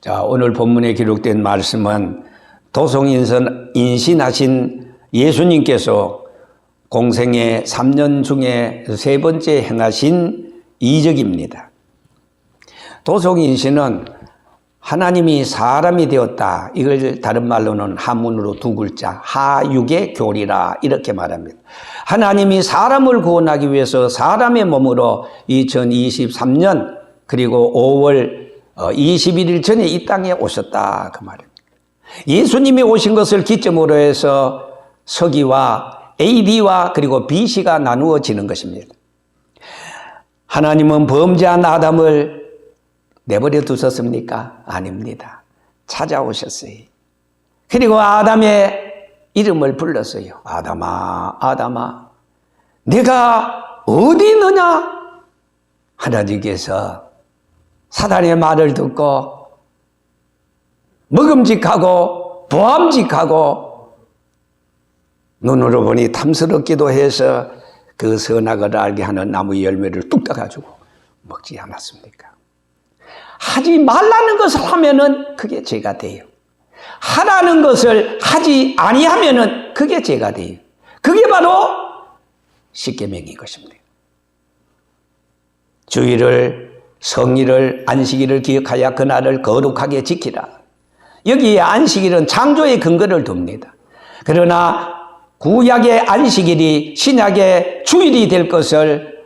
자, 오늘 본문에 기록된 말씀은 도성인신하신 예수님께서 공생의 3년 중에 세 번째 행하신 이적입니다. 도성인신은 하나님이 사람이 되었다. 이걸 다른 말로는 한문으로 두 글자 하육의 교리라 이렇게 말합니다. 하나님이 사람을 구원하기 위해서 사람의 몸으로 2023년 그리고 5월 21일 전에 이 땅에 오셨다 그 말입니다. 예수님이 오신 것을 기점으로 해서 서기와 AD와 그리고 BC가 나누어지는 것입니다. 하나님은 범죄한 아담을 내버려 두셨습니까? 아닙니다. 찾아오셨어요. 그리고 아담의 이름을 불렀어요. 아담아, 아담아, 내가 어디 있느냐? 하나님께서 사단의 말을 듣고 먹음직하고 보암직하고 눈으로 보니 탐스럽기도 해서 그 선악을 알게 하는 나무 열매를 뚝 따가지고 먹지 않았습니까? 하지 말라는 것을 하면은 그게 죄가 돼요. 하라는 것을 하지 아니하면은 그게 죄가 돼요. 그게 바로 십계명인 것입니다. 주일을, 성일을, 안식일을 기억하여 그날을 거룩하게 지키라. 여기에 안식일은 창조의 근거를 둡니다. 그러나 구약의 안식일이 신약의 주일이 될 것을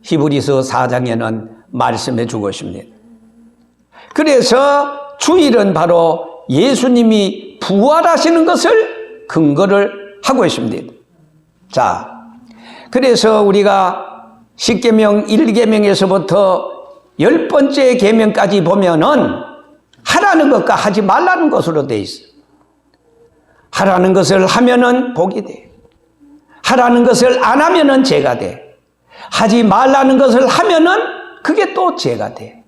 히브리서 4장에는 말씀해 주고 있습니다. 그래서 주일은 바로 예수님이 부활하시는 것을 근거를 하고 있습니다. 자, 그래서 우리가 10계명 1계명에서부터 10번째 계명까지 보면은 하라는 것과 하지 말라는 것으로 되어 있어요. 하라는 것을 하면은 복이 돼. 하라는 것을 안 하면은 죄가 돼. 하지 말라는 것을 하면은 그게 또 죄가 돼.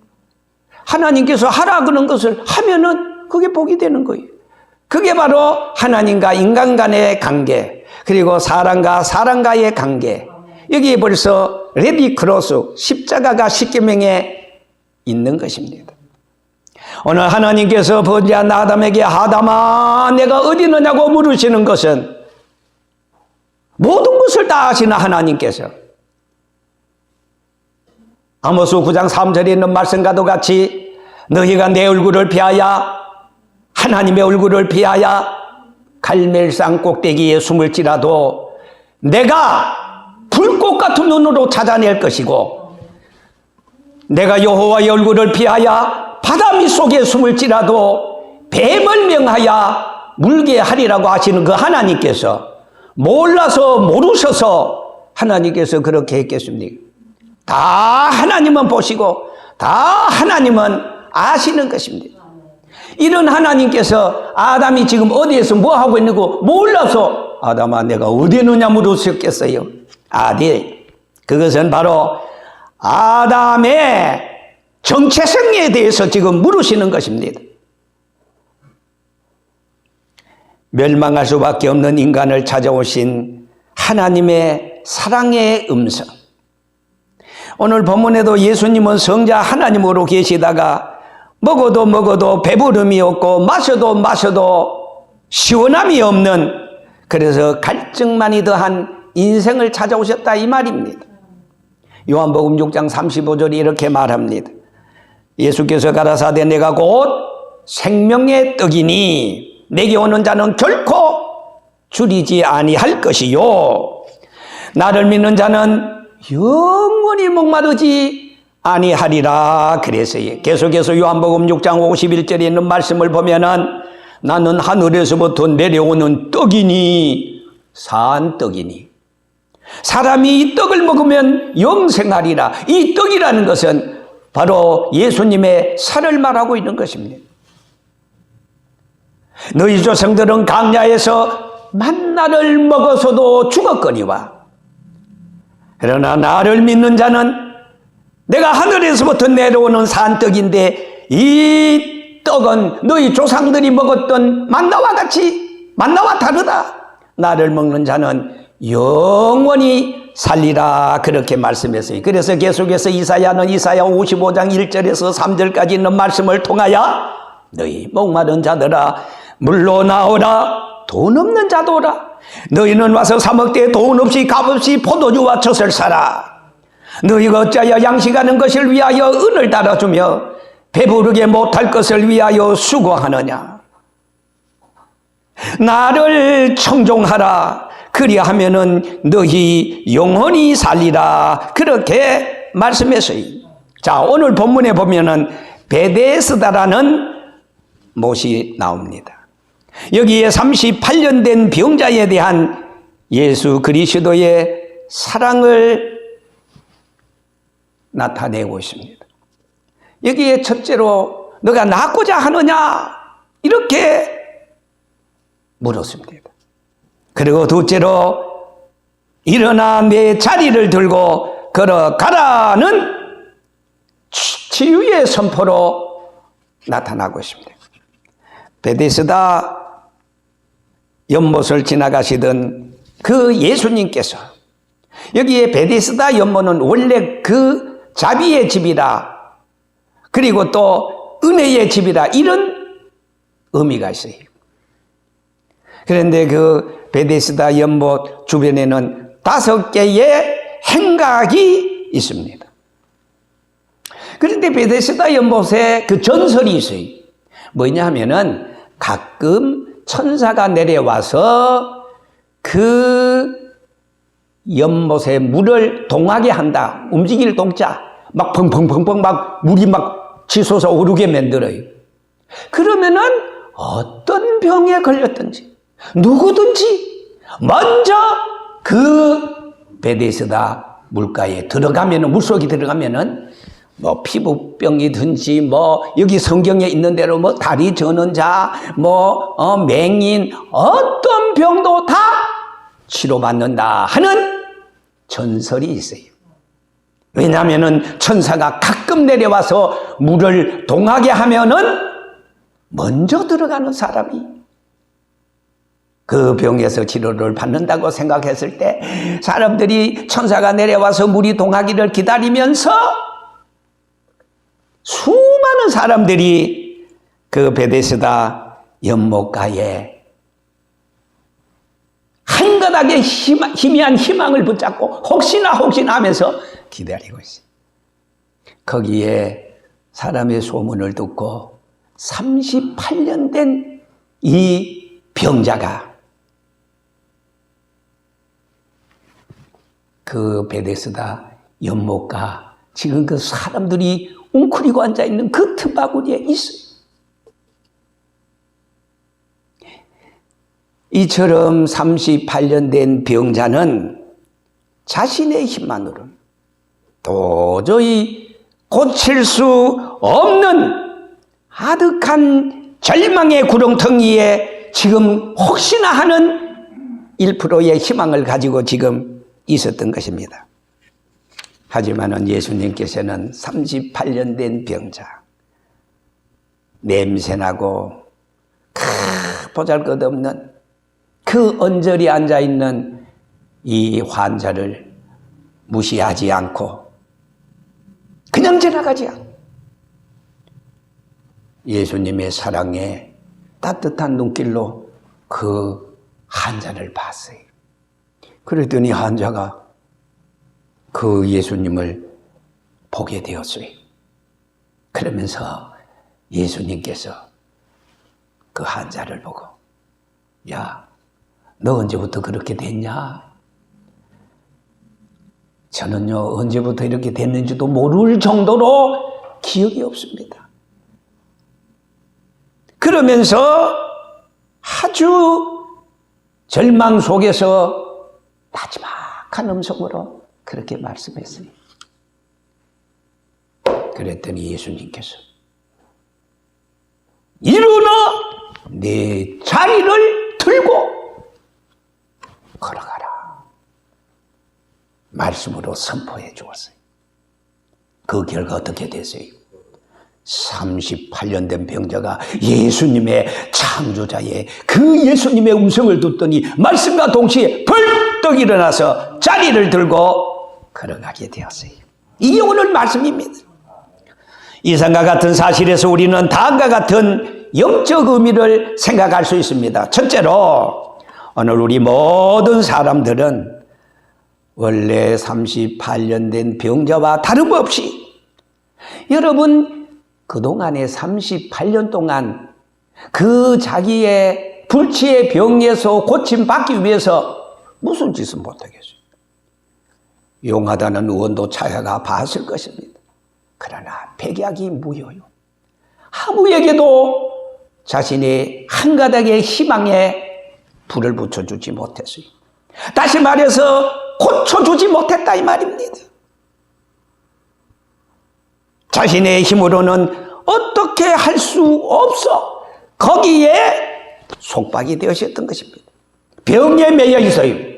하나님께서 하라 그런 것을 하면은 그게 복이 되는 거예요. 그게 바로 하나님과 인간 간의 관계, 그리고 사람과 사람과의 관계. 여기에 벌써 레디 크로스, 십자가가 십계명에 있는 것입니다. 오늘 하나님께서 범죄한 아담에게 아담아 내가 어디 있느냐고 물으시는 것은 모든 것을 다 아시는 하나님께서 아모스 9장 3절에 있는 말씀과도 같이 너희가 내 얼굴을 피하여 하나님의 얼굴을 피하여 갈멜산 꼭대기에 숨을지라도 내가 불꽃 같은 눈으로 찾아낼 것이고 내가 여호와의 얼굴을 피하여 바다 밑속에 숨을지라도 뱀을 명하여 물게 하리라고 하시는 그 하나님께서 몰라서 모르셔서 하나님께서 그렇게 했겠습니까? 다 하나님은 보시고 다 하나님은 아시는 것입니다. 이런 하나님께서 아담이 지금 어디에서 뭐 하고 있는 거 몰라서 아담아 내가 어디 있느냐 물으셨겠어요? 아니, 그것은 바로 아담의 정체성에 대해서 지금 물으시는 것입니다. 멸망할 수밖에 없는 인간을 찾아오신 하나님의 사랑의 음성. 오늘 본문에도 예수님은 성자 하나님으로 계시다가 먹어도 배부름이 없고 마셔도 시원함이 없는, 그래서 갈증만이 더한 인생을 찾아오셨다 이 말입니다. 요한복음 6장 35절이 이렇게 말합니다. 예수께서 가라사대 내가 곧 생명의 떡이니 내게 오는 자는 결코 줄이지 아니할 것이요 나를 믿는 자는 영원히 목마르지 아니하리라 그랬어요. 계속해서 요한복음 6장 51절에 있는 말씀을 보면은 나는 하늘에서부터 내려오는 떡이니 산 떡이니 사람이 이 떡을 먹으면 영생하리라. 이 떡이라는 것은 바로 예수님의 살을 말하고 있는 것입니다. 너희 조상들은 광야에서 만나를 먹어서도 죽었거니와 그러나 나를 믿는 자는 내가 하늘에서부터 내려오는 산떡인데 이 떡은 너희 조상들이 먹었던 만나와 같이 만나와 다르다. 나를 먹는 자는 영원히 살리라 그렇게 말씀했어요. 그래서 계속해서 이사야는 이사야 55장 1절에서 3절까지 있는 말씀을 통하여 너희 목마른 자들아 물로 나오라 돈 없는 자도 오라 너희는 와서 사 먹되 돈 없이 값없이 포도주와 젖을 사라 너희가 어찌하여 양식하는 것을 위하여 은을 달아주며 배부르게 못할 것을 위하여 수고하느냐 나를 청종하라 그리하면은 너희 영원히 살리라 그렇게 말씀했어요. 자, 오늘 본문에 보면은 베데스다라는 못이 나옵니다. 여기에 38년 된 병자에 대한 예수 그리스도의 사랑을 나타내고 있습니다. 여기에 첫째로 너가 낫고자 하느냐 이렇게 물었습니다. 그리고 둘째로 일어나 내 자리를 들고 걸어가라는 치유의 선포로 나타나고 있습니다. 베데스다 연못을 지나가시던 그 예수님께서 여기에 베데스다 연못은 원래 그 자비의 집이라 그리고 또 은혜의 집이라 이런 의미가 있어요. 그런데 그 베데스다 연못 주변에는 5개의 행각이 있습니다. 그런데 베데스다 연못에 그 전설이 있어요. 뭐냐 하면은 가끔 천사가 내려와서 그 연못에 물을 동하게 한다. 움직일 동자. 막 펑펑펑펑 막 물이 막 치솟아 오르게 만들어요. 그러면은 어떤 병에 걸렸든지 누구든지 먼저 그 베데스다 물가에 들어가면은 물속에 들어가면은 뭐 피부병이든지 뭐 여기 성경에 있는 대로 뭐 다리 저는 자 뭐 맹인 어떤 병도 다 치료받는다 하는 전설이 있어요. 왜냐하면은 천사가 가끔 내려와서 물을 동하게 하면은 먼저 들어가는 사람이 그 병에서 치료를 받는다고 생각했을 때 사람들이 천사가 내려와서 물이 동하기를 기다리면서 수많은 사람들이 그 베데스다 연못가에 한가닥에 희미한 희망을 붙잡고 혹시나 하면서 기다리고 있어요. 거기에 사람의 소문을 듣고 38년 된 이 병자가 그 베데스다 연못가 지금 그 사람들이 웅크리고 앉아있는 그 틈바구니에 있어요. 이처럼 38년 된 병자는 자신의 힘만으로는 도저히 고칠 수 없는 아득한 절망의 구렁텅이에 지금 혹시나 하는 1%의 희망을 가지고 지금 있었던 것입니다. 하지만은 예수님께서는 38년 된 병자, 냄새나고 보잘것없는 그 언저리 앉아있는 이 환자를 무시하지 않고 그냥 지나가지 않고 예수님의 사랑에 따뜻한 눈길로 그 환자를 봤어요. 그랬더니 환자가 그 예수님을 보게 되었어요. 그러면서 예수님께서 그 환자를 보고 야, 너 언제부터 그렇게 됐냐? 저는요 언제부터 이렇게 됐는지도 모를 정도로 기억이 없습니다. 그러면서 아주 절망 속에서 마지막한 음성으로 그렇게 말씀했어요. 그랬더니 예수님께서 일어나 내 자리를 들고 걸어가라 말씀으로 선포해 주었어요. 그 결과 어떻게 됐어요? 38년 된 병자가 예수님의 창조자의 그 예수님의 음성을 듣더니 말씀과 동시에 벌떡 일어나서 자리를 들고 걸어가게 되었어요. 이게 오늘 말씀입니다. 이상과 같은 사실에서 우리는 다음과 같은 영적 의미를 생각할 수 있습니다. 첫째로 오늘 우리 모든 사람들은 원래 38년 된 병자와 다름없이 여러분 그동안에 38년 동안 그 자기의 불치의 병에서 고침받기 위해서 무슨 짓을 못하겠어요? 용하다는 의원도 찾아가 봤을 것입니다. 그러나 백약이 무효요. 아무에게도 자신의 한 가닥의 희망에 불을 붙여주지 못했어요. 다시 말해서 고쳐주지 못했다 이 말입니다. 자신의 힘으로는 어떻게 할 수 없어 거기에 속박이 되었던 것입니다. 병에 매여 있어요.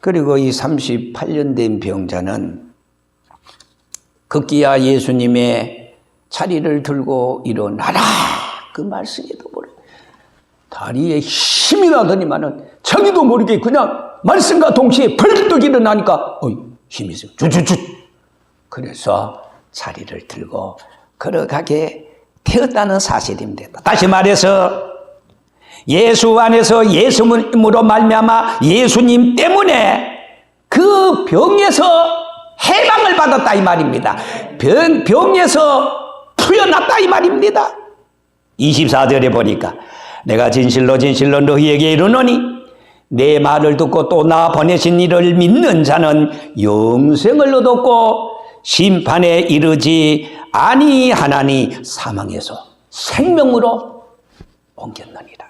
그리고 이 38년 된 병자는 급기야 예수님의 자리를 들고 일어나라 그 말씀에도 모르 다리에 힘이 나더니만은 자기도 모르게 그냥 말씀과 동시에 벌떡 일어나니까 힘이 있어요. 주주주. 그래서 자리를 들고 걸어가게 되었다는 사실입니다. 다시 말해서 예수 안에서 예수님으로 말미암아 예수님 때문에 그 병에서 해방을 받았다 이 말입니다. 병에서 풀려났다 이 말입니다. 24절에 보니까 내가 진실로 진실로 너희에게 이르노니 내 말을 듣고 또 나 보내신 이를 믿는 자는 영생을 얻었고 심판에 이르지 아니하나니 사망에서 생명으로 옮겼느니라.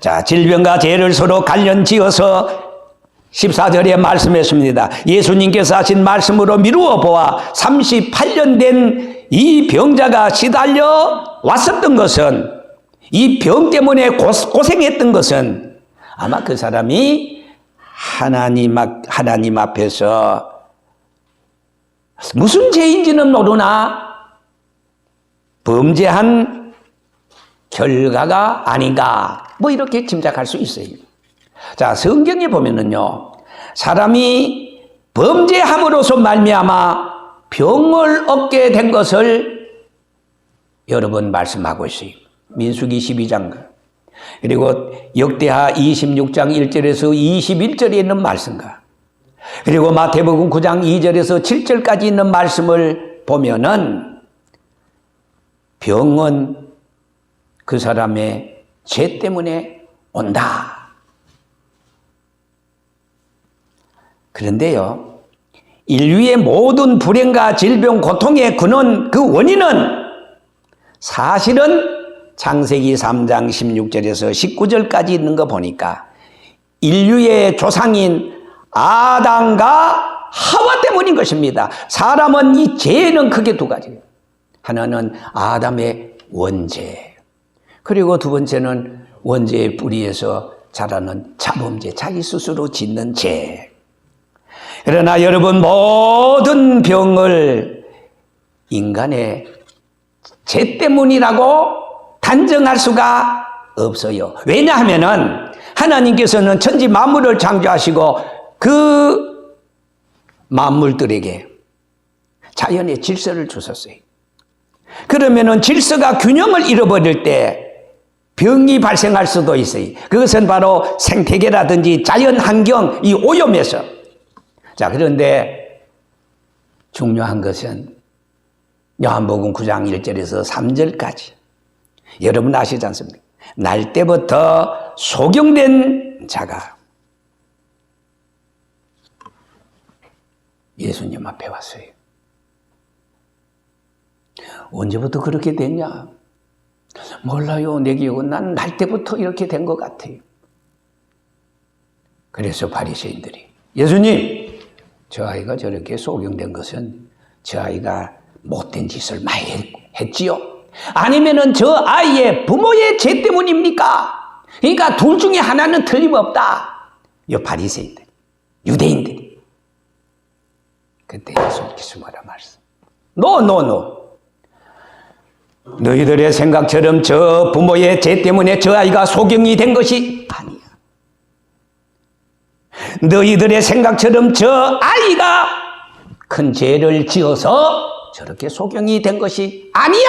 자, 질병과 죄를 서로 관련 지어서 14절에 말씀했습니다. 예수님께서 하신 말씀으로 미루어 보아 38년 된 이 병자가 시달려 왔었던 것은 이 병 때문에 고생했던 것은 아마 그 사람이 하나님 앞에서 무슨 죄인지는 모르나 범죄한 결과가 아닌가 뭐 이렇게 짐작할 수 있어요. 자, 성경에 보면은요 사람이 범죄함으로써 말미암아 병을 얻게 된 것을 여러 번 말씀하고 있어요. 민수기 12장 그리고 역대하 26장 1절에서 21절에 있는 말씀과 그리고 마태복음 9장 2절에서 7절까지 있는 말씀을 보면은 병은 그 사람의 죄 때문에 온다. 그런데요 인류의 모든 불행과 질병, 고통의 근원, 그 원인은 사실은 창세기 3장 16절에서 19절까지 있는 거 보니까 인류의 조상인 아담과 하와 때문인 것입니다. 사람은 이 죄는 크게 두 가지예요. 하나는 아담의 원죄, 그리고 두 번째는 원죄의 뿌리에서 자라는 자범죄, 자기 스스로 짓는 죄. 그러나 여러분 모든 병을 인간의 죄 때문이라고 단정할 수가 없어요. 왜냐하면은 하나님께서는 천지 만물을 창조하시고 그 만물들에게 자연의 질서를 주셨어요. 그러면은 질서가 균형을 잃어버릴 때 병이 발생할 수도 있어요. 그것은 바로 생태계라든지 자연 환경 이 오염에서. 자, 그런데 중요한 것은 요한복음 9장 1절에서 3절까지 여러분 아시지 않습니까? 날 때부터 소경된 자가 예수님 앞에 왔어요. 언제부터 그렇게 됐냐? 몰라요. 내 기억은 난 날 때부터 이렇게 된 것 같아요. 그래서 바리새인들이 예수님, 저 아이가 저렇게 소경된 것은 저 아이가 못된 짓을 많이 했지요? 아니면은 저 아이의 부모의 죄 때문입니까? 그러니까 둘 중에 하나는 틀림없다. 이 바리새인들, 유대인들이. 그때 예수님께서 뭐라 말씀? 노. 너희들의 생각처럼 저 부모의 죄 때문에 저 아이가 소경이 된 것이 아니야. 너희들의 생각처럼 저 아이가 큰 죄를 지어서 저렇게 소경이 된 것이 아니야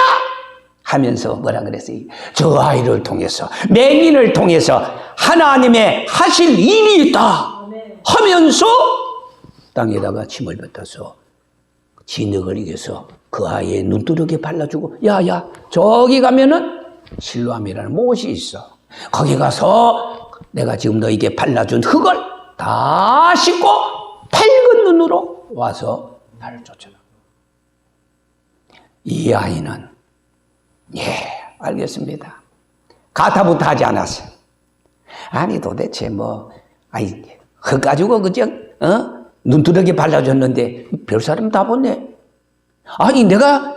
하면서 뭐라 그랬어요? 저 아이를 통해서, 맹인을 통해서 하나님의 하실 일이 있다 하면서 땅에다가 침을 뱉어서 진흙을 이겨서 그 아이의 눈두덩이에 발라주고, 야야 저기 가면은 실로암이라는 못이 있어. 거기 가서 내가 지금 너에게 발라준 흙을 다 씻고 밝은 눈으로 와서 나를 쫓아라. 이 아이는 알겠습니다. 가타부터 하지 않았어요. 아니 도대체 흙 가지고 그저 눈두덩이 발라줬는데 별 사람 다 보네. 아니 내가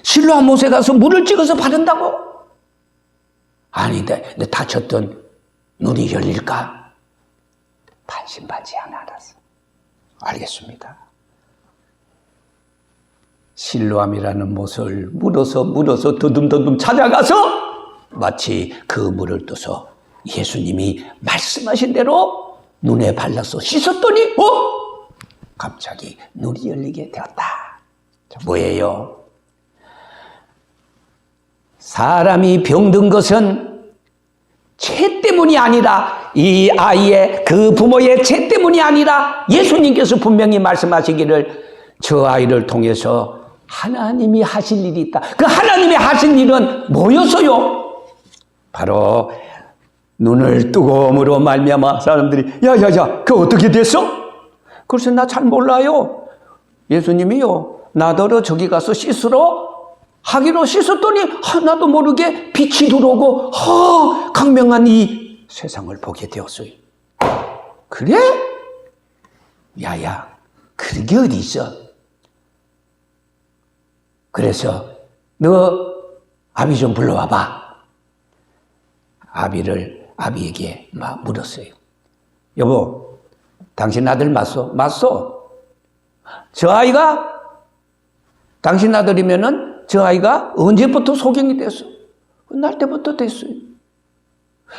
실로암 못에 가서 물을 찍어서 바른다고? 아니 내 다쳤던 눈이 열릴까? 반신반의하지 않았어. 알겠습니다. 실로암이라는 못을 물어서 더듬더듬 찾아가서 마치 그 물을 떠서 예수님이 말씀하신 대로 눈에 발라서 씻었더니 갑자기 눈이 열리게 되었다. 자, 뭐예요? 사람이 병든 것은 죄 때문이 아니라, 이 아이의 그 부모의 죄 때문이 아니라 예수님께서 분명히 말씀하시기를 저 아이를 통해서 하나님이 하실 일이 있다. 그 하나님이 하신 일은 뭐였어요? 바로 눈을 뜨거움으로 말미암아 사람들이 야야야 그 어떻게 됐어? 글쎄 나 잘 몰라요. 예수님이요 나더러 저기 가서 씻으러 하기로 씻었더니 하나도 모르게 빛이 들어오고 강명한 이 세상을 보게 되었어요. 그래? 야야 그게 어디 있어? 그래서 너 아비 좀 불러와봐. 아비에게 막 물었어요. 여보 당신 아들 맞소? 맞소? 저 아이가 당신 아들이면은 저 아이가 언제부터 소경이 됐어? 날 때부터 됐어요.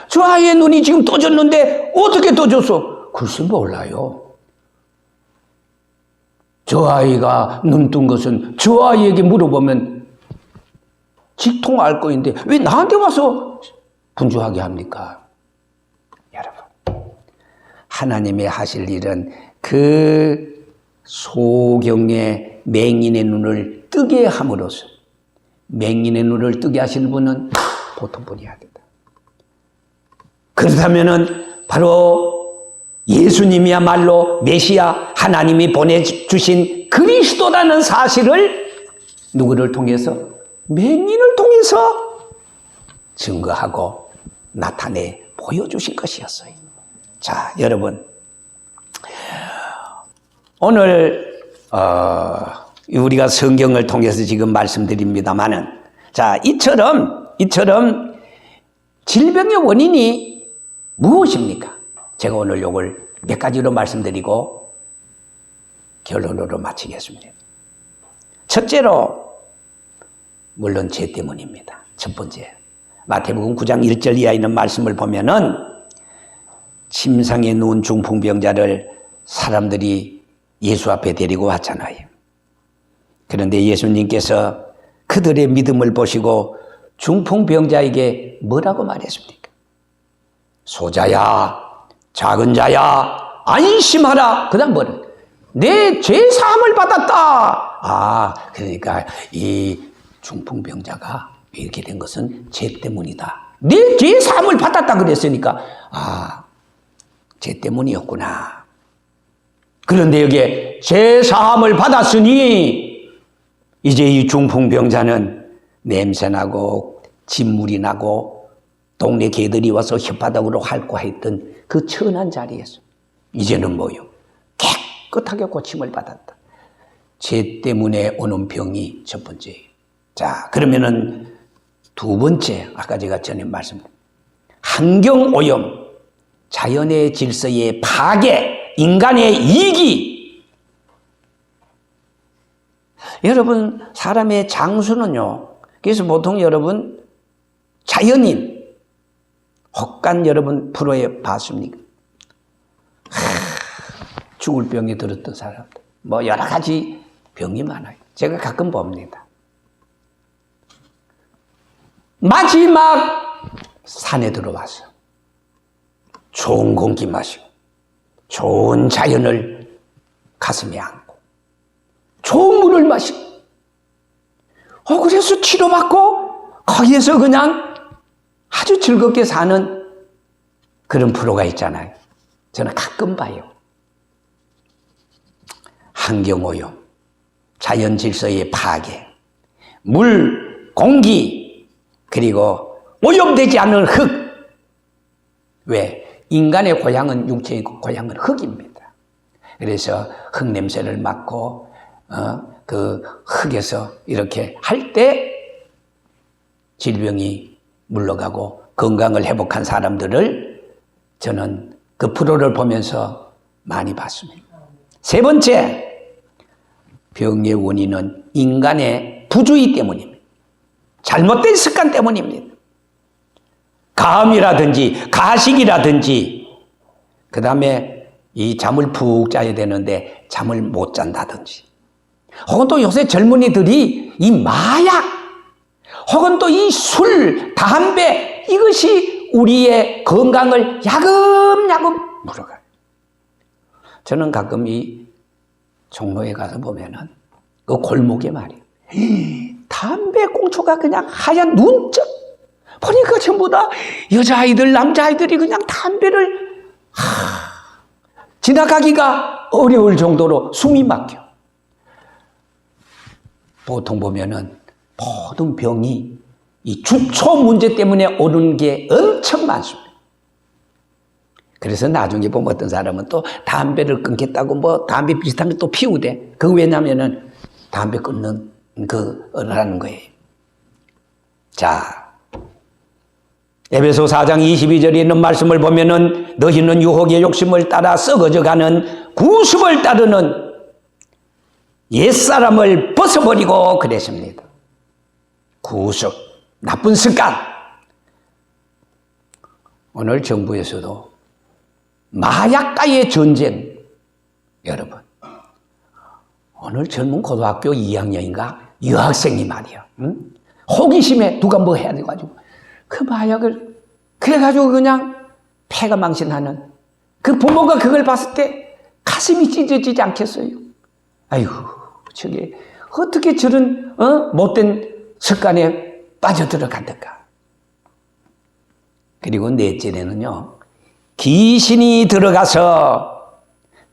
저 아이의 눈이 지금 떠졌는데 어떻게 떠졌어? 글쎄 몰라요. 저 아이가 눈 뜬 것은 저 아이에게 물어보면 직통할 거인데 왜 나한테 와서 분주하게 합니까? 여러분, 하나님의 하실 일은 그 소경의 맹인의 눈을 뜨게 함으로써, 맹인의 눈을 뜨게 하실 분은 보통 분이 아니다. 그렇다면은 바로 예수님이야말로 메시아, 하나님이 보내주신 그리스도라는 사실을 누구를 통해서? 맹인을 통해서 증거하고 나타내 보여주신 것이었어요. 자, 여러분, 오늘 우리가 성경을 통해서 지금 말씀드립니다마는, 자, 이처럼 질병의 원인이 무엇입니까? 제가 오늘 요걸 몇 가지로 말씀드리고 결론으로 마치겠습니다. 첫째로, 물론 죄 때문입니다. 첫 번째, 마태복음 9장 1절 이하에 있는 말씀을 보면은 침상에 누운 중풍병자를 사람들이 예수 앞에 데리고 왔잖아요. 그런데 예수님께서 그들의 믿음을 보시고 중풍병자에게 뭐라고 말했습니까? 소자야, 작은 자야, 안심하라. 그 다음 뭐래? 내 죄사함을 받았다. 그러니까 이 중풍병자가 이렇게 된 것은 죄 때문이다. 내 죄사함을 받았다 그랬으니까 죄 때문이었구나. 그런데 여기에 죄사함을 받았으니 이제 이 중풍병자는 냄새나고 진물이 나고 동네 개들이 와서 혓바닥으로 핥고 했던 그 천한 자리에서 이제는 뭐요? 깨끗하게 고침을 받았다. 죄 때문에 오는 병이 첫 번째예요. 자, 그러면은 두 번째, 아까 제가 전에 말씀드린 환경오염, 자연의 질서의 파괴, 인간의 이기. 여러분, 사람의 장수는요, 그래서 보통 여러분, 자연인, 혹간 여러분 프로에 봤습니까? 죽을 병에 들었던 사람들, 뭐 여러 가지 병이 많아요. 제가 가끔 봅니다. 마지막 산에 들어와서 좋은 공기 마시고 좋은 자연을 가슴에 안고 좋은 물을 마시고 그래서 치료받고 거기에서 그냥 아주 즐겁게 사는 그런 프로가 있잖아요. 저는 가끔 봐요. 환경오염, 자연 질서의 파괴, 물, 공기, 그리고 오염되지 않은 흙. 왜? 인간의 고향은 육체의 고향은 흙입니다. 그래서 흙 냄새를 맡고 그 흙에서 이렇게 할 때 질병이 물러가고 건강을 회복한 사람들을 저는 그 프로를 보면서 많이 봤습니다. 세 번째, 병의 원인은 인간의 부주의 때문입니다. 잘못된 습관 때문입니다. 가음이라든지 가식이라든지, 그 다음에 이 잠을 푹 자야 되는데 잠을 못 잔다든지, 혹은 또 요새 젊은이들이 이 마약, 혹은 또 이 술, 담배, 이것이 우리의 건강을 야금야금 물어가요. 저는 가끔 이 종로에 가서 보면은 그 골목에 말이에요. 담배 꽁초가 그냥 하얀 눈쩍. 보니까 전부 다 여자아이들, 남자아이들이 그냥 담배를 지나가기가 어려울 정도로 숨이 막혀. 보통 보면은 모든 병이 이 죽초 문제 때문에 오는 게 엄청 많습니다. 그래서 나중에 보면 어떤 사람은 또 담배를 끊겠다고 뭐 담배 비슷한 거 또 피우대. 그거 왜냐면은 담배 끊는 그라는 거예요. 자, 에베소 4장 22절에 있는 말씀을 보면은 너희는 유혹의 욕심을 따라 썩어져가는 구습을 따르는 옛사람을 벗어버리고 그랬습니다. 구습, 나쁜 습관. 오늘 정부에서도 마약과의 전쟁, 여러분. 오늘 젊은 고등학교 2학년인가 여학생이 말이야. 응? 호기심에 누가 뭐 해야 돼가지고 그 마약을 그래가지고 그냥 폐가 망신하는 그 부모가 그걸 봤을 때 가슴이 찢어지지 않겠어요? 아이고, 저게 어떻게 저런 못된 습관에 빠져들어간다까. 그리고 넷째는요, 귀신이 들어가서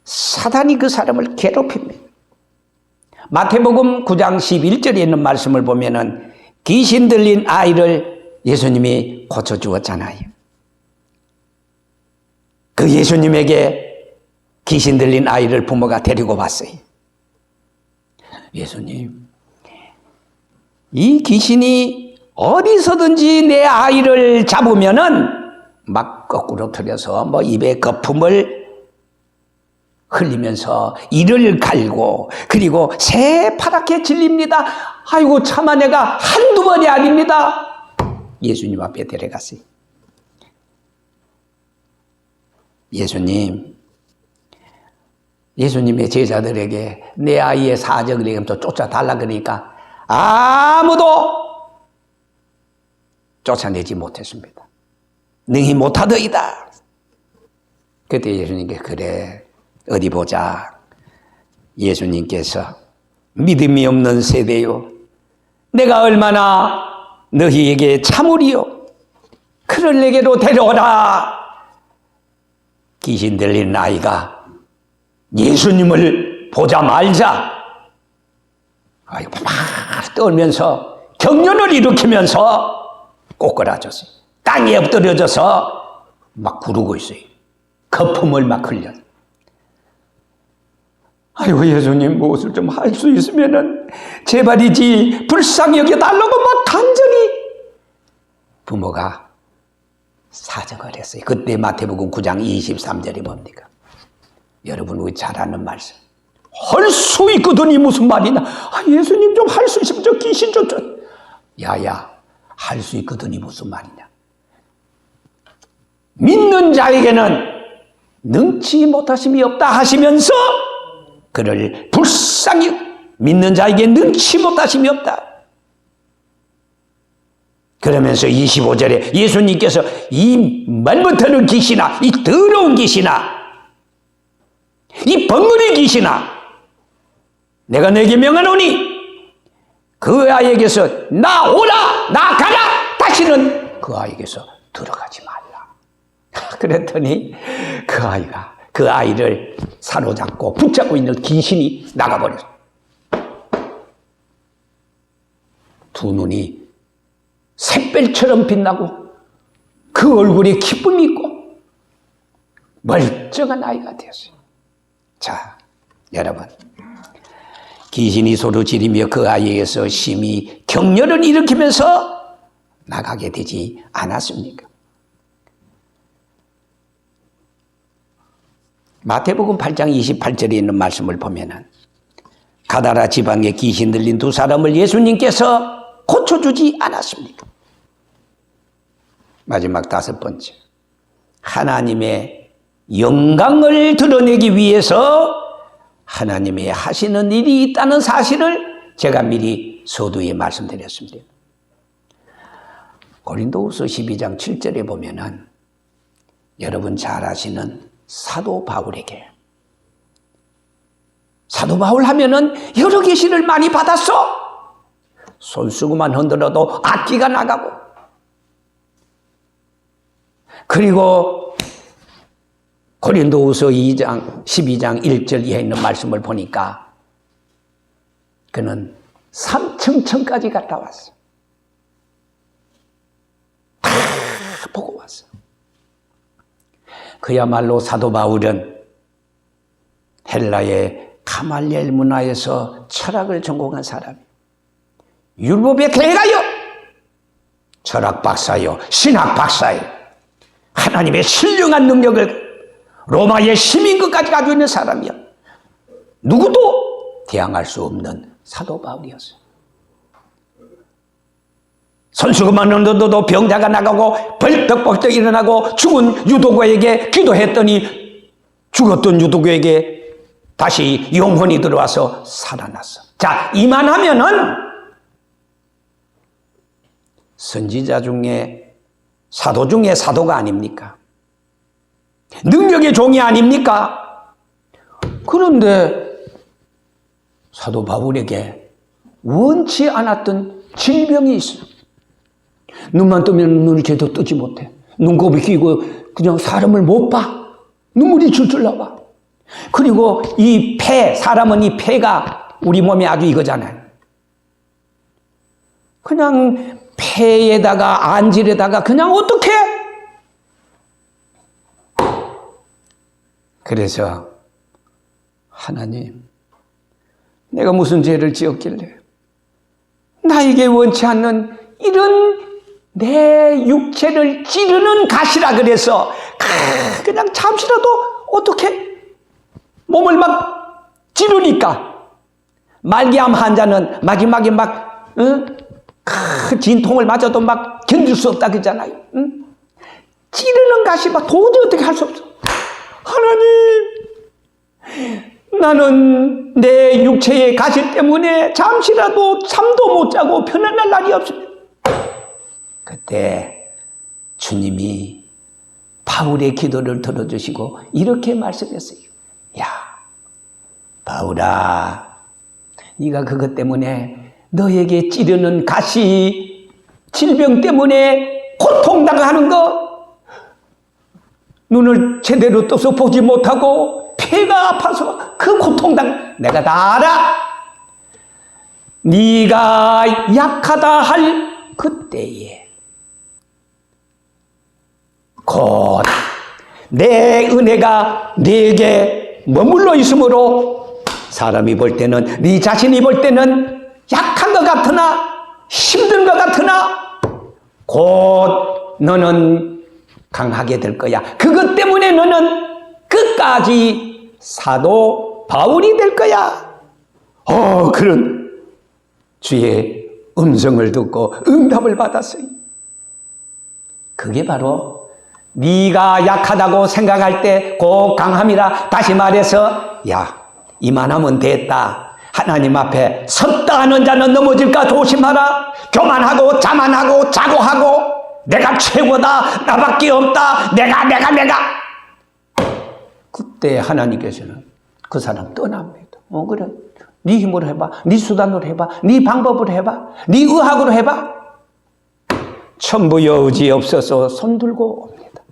사단이 그 사람을 괴롭힙니다. 마태복음 9장 11절에 있는 말씀을 보면은 귀신 들린 아이를 예수님이 고쳐주었잖아요. 그 예수님에게 귀신 들린 아이를 부모가 데리고 왔어요. 예수님, 이 귀신이 어디서든지 내 아이를 잡으면은 막 거꾸로 틀려서 뭐 입에 거품을 흘리면서 이를 갈고 그리고 새파랗게 질립니다. 아이고 차마 내가 한두 번이 아닙니다. 예수님 앞에 데려갔어요. 예수님의 제자들에게 내 아이의 사정을 얘기하면서 쫓아달라 그러니까 아무도 쫓아내지 못했습니다. 능히 못하더이다. 그때 예수님께 그래 어디 보자. 예수님께서 믿음이 없는 세대요, 내가 얼마나 너희에게 참으리요. 그를 내게로 데려오라. 귀신 들린 아이가 예수님을 보자마자 아이고 막 떨면서 경련을 일으키면서 꼬꾸라졌어요. 땅에 엎드려져서 막 구르고 있어요. 거품을 막 흘려. 아이고 예수님 무엇을 좀 할 수 있으면은 제발이지 불쌍히 여겨달라고 막 간절히 부모가 사정을 했어요. 그때 마태복음 9장 23절이 뭡니까? 여러분 우리 잘 아는 말씀. 할 수 있거든이 무슨 말이냐? 예수님 좀 할 수 있으면 저 귀신 좀. 야야, 할 수 있거든이 무슨 말이냐? 믿는 자에게는 능치 못하심이 없다 하시면서 그를 불쌍히 믿는 자에게 능치 못하심이 없다. 그러면서 25절에 예수님께서 이 말 못하는 귀신아, 이 더러운 귀신아, 이 벙어리 귀신아, 내가 너에게 명하노니 그 아이에게서 나오라, 나가라, 다시는 그 아이에게서 들어가지 말라. 그랬더니 그 아이를 사로잡고 붙잡고 있는 귀신이 나가버렸어. 두 눈이 샛별처럼 빛나고 그 얼굴에 기쁨이 있고 멀쩡한 아이가 되었어요. 자, 여러분, 귀신이 소리 지르며 그 아이에게서 심히 격렬을 일으키면서 나가게 되지 않았습니까? 마태복음 8장 28절에 있는 말씀을 보면은 가다라 지방에 귀신 들린 두 사람을 예수님께서 고쳐주지 않았습니까? 마지막 다섯 번째, 하나님의 영광을 드러내기 위해서 하나님의 하시는 일이 있다는 사실을 제가 미리 서두에 말씀드렸습니다. 고린도후서 12장 7절에 보면은 여러분 잘 아시는 사도 바울에게, 사도 바울 하면은 여러 계시를 많이 받았어. 손수고만 흔들어도 악기가 나가고, 그리고 고린도후서 2장 12장 1절 이하에 있는 말씀을 보니까 그는 삼층천까지 갔다 왔어. 다 보고 왔어. 그야말로 사도 바울은 헬라의 가말리엘 문화에서 철학을 전공한 사람이에요. 율법의 대가요, 철학 박사요, 신학 박사요, 하나님의 신령한 능력을 로마의 시민권까지 가지고 있는 사람이야. 누구도 대항할 수 없는 사도 바울이었어요. 손수건만 흔들어도 병자가 나가고 벌떡벌떡 일어나고 죽은 유도고에게 기도했더니 죽었던 유도고에게 다시 영혼이 들어와서 살아났어. 자, 이만하면은 선지자 중에, 사도 중에 사도가 아닙니까? 능력의 종이 아닙니까? 그런데 사도 바울에게 원치 않았던 질병이 있어. 눈만 뜨면 눈을 제대로 뜨지 못해. 눈곱이 끼고 그냥 사람을 못 봐. 눈물이 줄줄 나와. 그리고 이 폐, 사람은 이 폐가 우리 몸에 아주 이거잖아요. 그냥 폐에다가 안질에다가 그냥 어떻게? 그래서 하나님, 내가 무슨 죄를 지었길래 나에게 원치 않는 이런 내 육체를 찌르는 가시라 그래서 그냥 잠시라도 어떻게 몸을 막 찌르니까 말기암 환자는 마지막에 막 진통을 맞아도 막 견딜 수 없다 그러잖아요. 찌르는 가시 막 도저히 어떻게 할 수 없어. 하나님, 나는 내 육체의 가시 때문에 잠시라도 잠도 못 자고 편안할 날이 없습니다. 그때 주님이 바울의 기도를 들어주시고 이렇게 말씀했어요. 야, 바울아, 네가 그것 때문에 너에게 찌르는 가시, 질병 때문에 고통당하는 거, 눈을 제대로 떠서 보지 못하고 폐가 아파서 그 고통당 내가 다 알아. 네가 약하다 할 그때에 곧 내 은혜가 네게 머물러 있으므로 사람이 볼 때는, 네 자신이 볼 때는 약한 것 같으나 힘든 것 같으나 곧 너는 강하게 될 거야. 그것 때문에 너는 끝까지 사도 바울이 될 거야. 그런 주의 음성을 듣고 응답을 받았어요. 그게 바로 네가 약하다고 생각할 때 꼭 강함이라. 다시 말해서 야, 이만하면 됐다. 하나님 앞에 섰다 하는 자는 넘어질까 조심하라. 교만하고 자만하고 자고하고 내가 최고다, 나밖에 없다, 내가 그때 하나님께서는 그 사람 떠납니다. 그래, 네 힘으로 해봐, 네 수단으로 해봐, 네 방법으로 해봐, 네 의학으로 해봐. 천부 여지 없어서 손들고 옵니다.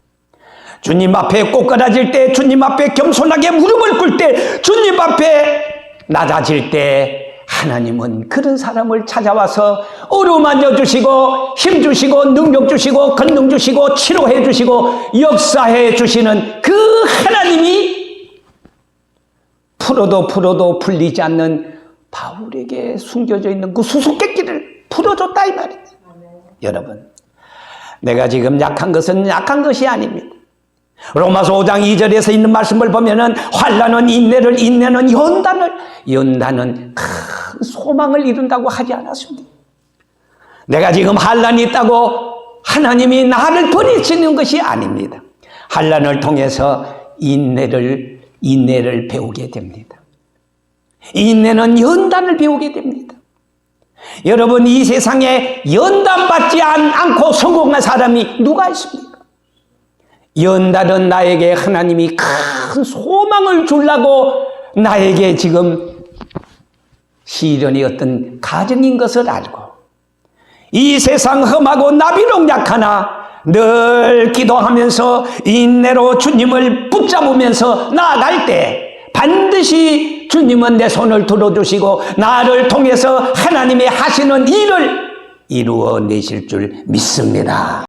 주님 앞에 꼬꾸라질 때, 주님 앞에 겸손하게 무릎을 꿇을 때, 주님 앞에 낮아질 때 하나님은 그런 사람을 찾아와서 어루만져 주시고 힘 주시고 능력 주시고 권능 주시고 치료해 주시고 역사해 주시는 그 하나님이 풀어도 풀리지 않는 바울에게 숨겨져 있는 그 수수께끼를 풀어줬다 이 말입니다. 여러분, 내가 지금 약한 것은 약한 것이 아닙니다. 로마서 5장 2절에서 있는 말씀을 보면은 환난은 인내를, 인내는 연단을, 연단은 큰 소망을 이룬다고 하지 않았습니다. 내가 지금 환난이 있다고 하나님이 나를 버리시는 것이 아닙니다. 환난을 통해서 인내를 배우게 됩니다. 인내는 연단을 배우게 됩니다. 여러분, 이 세상에 연단받지 않고 성공한 사람이 누가 있습니까? 연단은 나에게 하나님이 큰 소망을 주려고 나에게 지금 시련이 어떤 가정인 것을 알고 이 세상 험하고 나비록 약하나 늘 기도하면서 인내로 주님을 붙잡으면서 나아갈 때 반드시 주님은 내 손을 들어주시고 나를 통해서 하나님이 하시는 일을 이루어내실 줄 믿습니다.